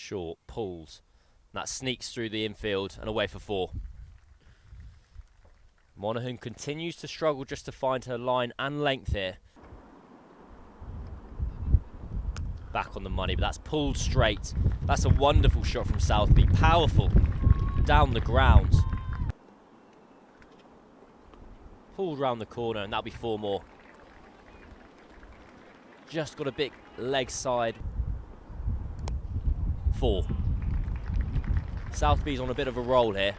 Short, pulls. And that sneaks through the infield and away for 4. Monaghan continues to struggle just to find her line and length here. Back on the money, but that's pulled straight. That's a wonderful shot from Southby. Powerful. Down the ground. Pulled round the corner, and that'll be 4 more. Just got a big leg side. 4. Southby's on a bit of a roll here.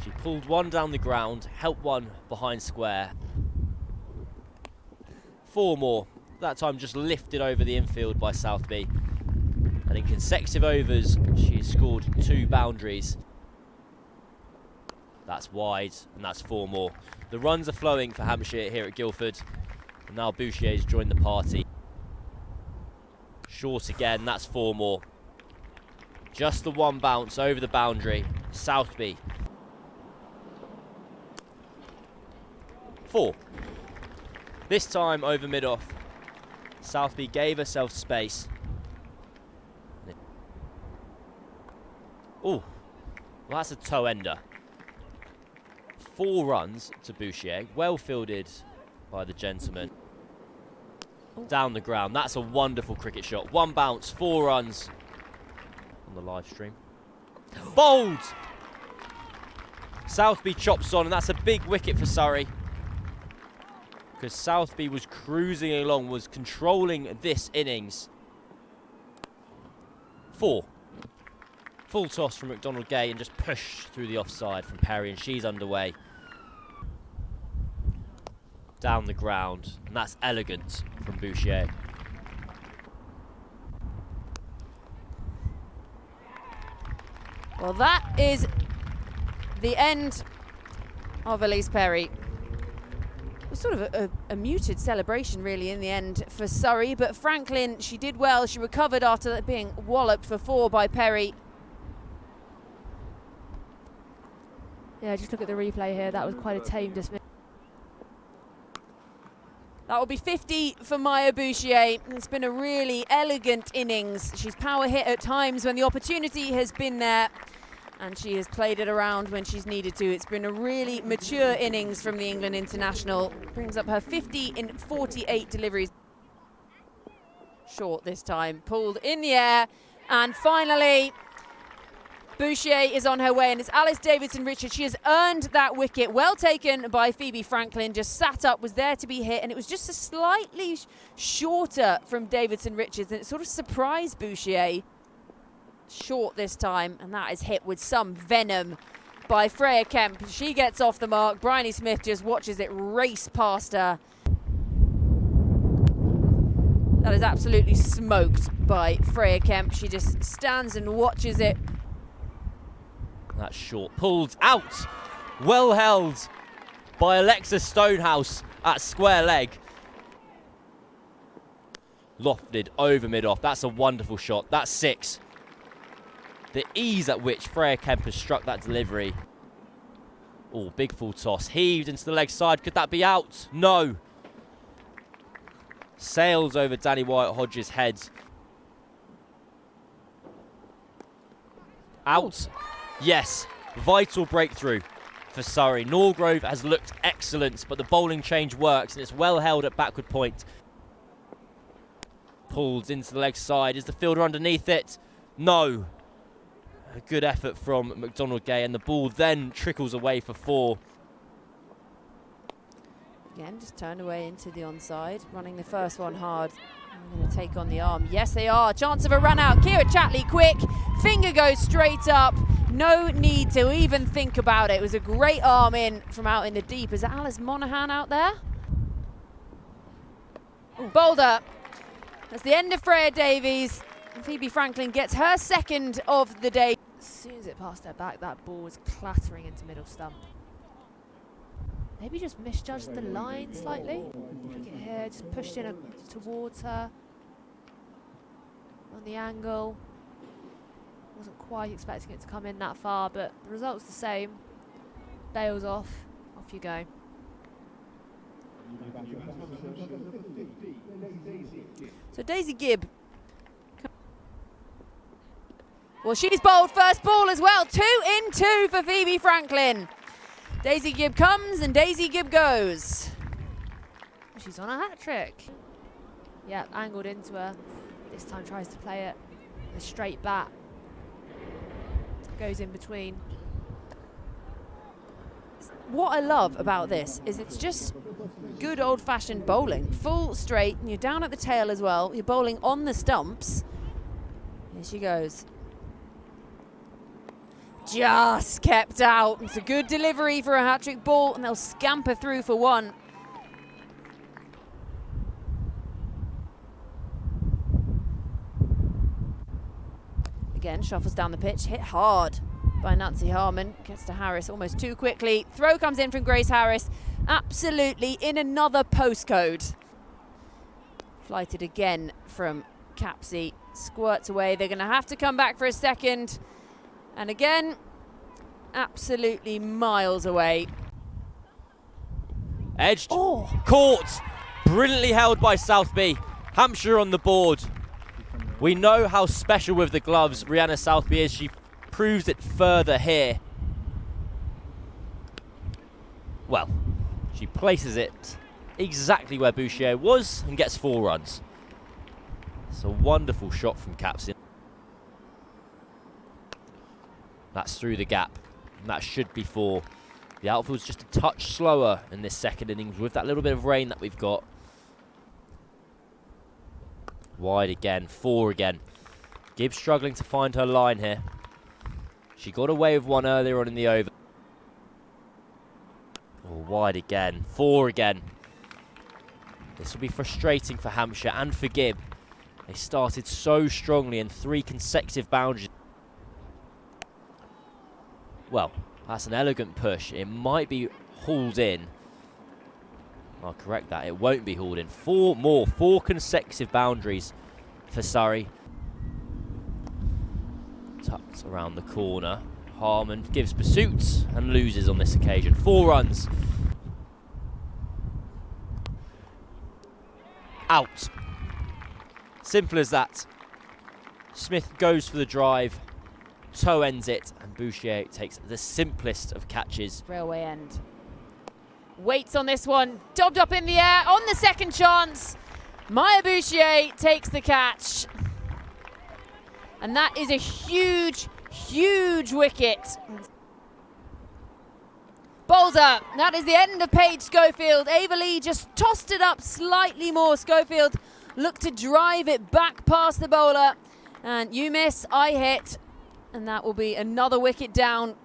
She pulled one down the ground, helped one behind square. 4 more. That time just lifted over the infield by Southby. And in consecutive overs, she's scored 2 boundaries. That's wide, and that's 4 more. The runs are flowing for Hampshire here at Guildford. And now Bouchier's joined the party. Short again, that's 4 more. Just the one bounce over the boundary. Southby. 4. This time over mid-off. Southby gave herself space. Oh, well, that's a toe ender. 4 runs to Bouchier. Well fielded by the gentleman. Down the ground. That's a wonderful cricket shot. 1 bounce, 4 runs on the live stream. Bowled! Southby chops on, and that's a big wicket for Surrey. Because Southby was cruising along, was controlling this innings. 4. Full toss from McDonald-Gay and just push through the offside from Perry, and she's underway. Down the ground, and that's elegant from Bouchier. Well, that is the end of Elise Perry. It was sort of a muted celebration, really, in the end for Surrey. But Franklin, she did well. She recovered after being walloped for 4 by Perry. Yeah, just look at the replay here. That was quite a tame dismiss. That will be 50 for Maya Bouchier. It's been a really elegant innings. She's power hit at times when the opportunity has been there, and she has played it around when she's needed to. It's been a really mature innings from the England international. Brings up her 50 in 48 deliveries. Short this time, pulled in the air, and finally Bouchier is on her way, and it's Alice Davidson-Richards. She has earned that wicket. Well taken by Phoebe Franklin. Just sat up, was there to be hit, and it was just a slightly shorter from Davidson-Richards, and it sort of surprised Bouchier. Short this time, and that is hit with some venom by Freya Kemp. She gets off the mark. Bryony Smith just watches it race past her. That is absolutely smoked by Freya Kemp. She just stands and watches it. That's short, pulled out. Well held by Alexa Stonehouse at square leg. Lofted over mid-off. That's a wonderful shot. That's 6. The ease at which Freya Kemp has struck that delivery. Oh, big full toss. Heaved into the leg side. Could that be out? No. Sails over Danny Wyatt-Hodges' head. Out. Yes. Vital breakthrough for Surrey. Norgrove has looked excellent, but the bowling change works, and it's well held at backward point. Pulled into the leg side. Is the fielder underneath it? No. A good effort from McDonald-Gay, and the ball then trickles away for 4. Again, just turned away into the onside, running the first one hard. I'm going to take on the arm. Yes, they are. Chance of a run out. Kira Chatley quick. Finger goes straight up. No need to even think about it. It was a great arm in from out in the deep. Is that Alice Monaghan out there? Ooh, Boulder. That's the end of Freya Davies. Phoebe Franklin gets her 2nd of the day. As soon as it passed her back, that ball was clattering into middle stump. Maybe just misjudged the line slightly. Look at here, just pushed in towards her on the angle. Wasn't quite expecting it to come in that far, but the result's the same. Bails off you go. So Daisy Gibb. Well, she's bowled first ball as well. 2 in 2 for Phoebe Franklin. Daisy Gibb comes and Daisy Gibb goes. She's on a hat trick. Yeah, angled into her. This time tries to play it. A straight bat. Goes in between. What I love about this is it's just good old-fashioned bowling. Full straight, and you're down at the tail as well. You're bowling on the stumps. Here she goes. Just kept out. It's a good delivery for a hat-trick ball, and they'll scamper through for 1. Again, shuffles down the pitch, hit hard by Nancy Harmon. Gets to Harris almost too quickly. Throw comes in from Grace Harris. Absolutely in another postcode. Flighted again from Capsey. Squirts away. They're going to have to come back for a second. And again, absolutely miles away. Edged. Oh. Caught. Brilliantly held by Southby. Hampshire on the board. We know how special with the gloves Rihanna Southby is. She proves it further here. Well, she places it exactly where Bouchier was and gets 4 runs. It's a wonderful shot from Capsey. That's through the gap, and that should be 4. The outfield's just a touch slower in this second innings with that little bit of rain that we've got. Wide again, 4 again. Gibbs struggling to find her line here. She got away with 1 earlier on in the over. Oh, wide again, 4 again. This will be frustrating for Hampshire and for Gibb. They started so strongly in 3 consecutive boundaries. Well, that's an elegant push. It might be hauled in. I'll correct that. It won't be hauled in. 4 more. 4 consecutive boundaries for Surrey. Tucked around the corner. Harmon gives pursuit and loses on this occasion. 4 runs. Out. Simple as that. Smith goes for the drive. Toe ends it, and Bouchier takes the simplest of catches. Railway end. Waits on this one, dobbed up in the air on the second chance. Maya Bouchier takes the catch. And that is a huge, huge wicket. Bowls up. That is the end of Paige Schofield. Ava Lee just tossed it up slightly more. Schofield looked to drive it back past the bowler. And you miss, I hit. And that will be another wicket down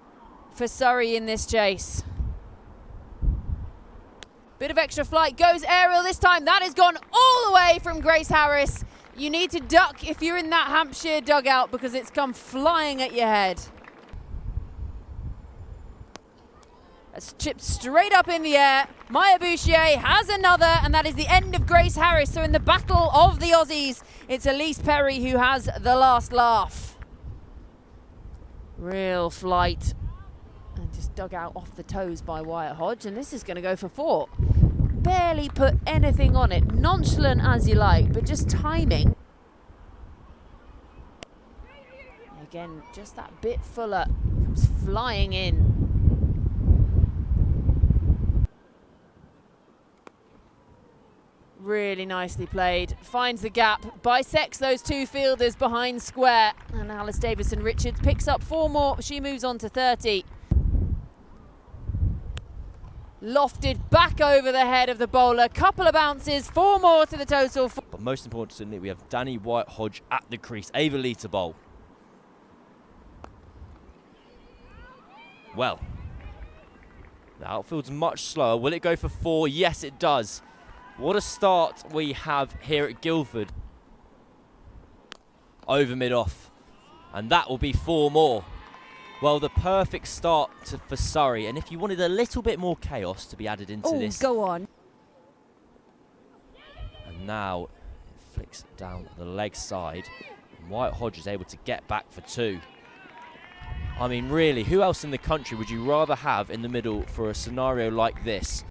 for Surrey in this chase. Bit of extra flight, goes aerial this time. That has gone all the way from Grace Harris. You need to duck if you're in that Hampshire dugout because it's come flying at your head. That's chipped straight up in the air. Maya Bouchier has another, and that is the end of Grace Harris. So in the battle of the Aussies, it's Elise Perry who has the last laugh. Real flight. And just dug out off the toes by Wyatt Hodge, and this is going to go for 4. Barely put anything on it. Nonchalant as you like, but just timing. Again, just that bit fuller. Comes flying in. Really nicely played. Finds the gap, bisects those 2 fielders behind square. And Alice Davison-Richards picks up 4 more. She moves on to 30. Lofted back over the head of the bowler. Couple of bounces, 4 more to the total. But most importantly, we have Danny Wyatt Hodge at the crease. Ava Lee to bowl. Well, the outfield's much slower. Will it go for 4? Yes, it does. What a start we have here at Guildford. Over mid-off. And that will be 4 more. Well, the perfect start for Surrey. And if you wanted a little bit more chaos to be added into this. Go on. And now it flicks down the leg side. And Wyatt Hodge is able to get back for 2. I mean, really, who else in the country would you rather have in the middle for a scenario like this?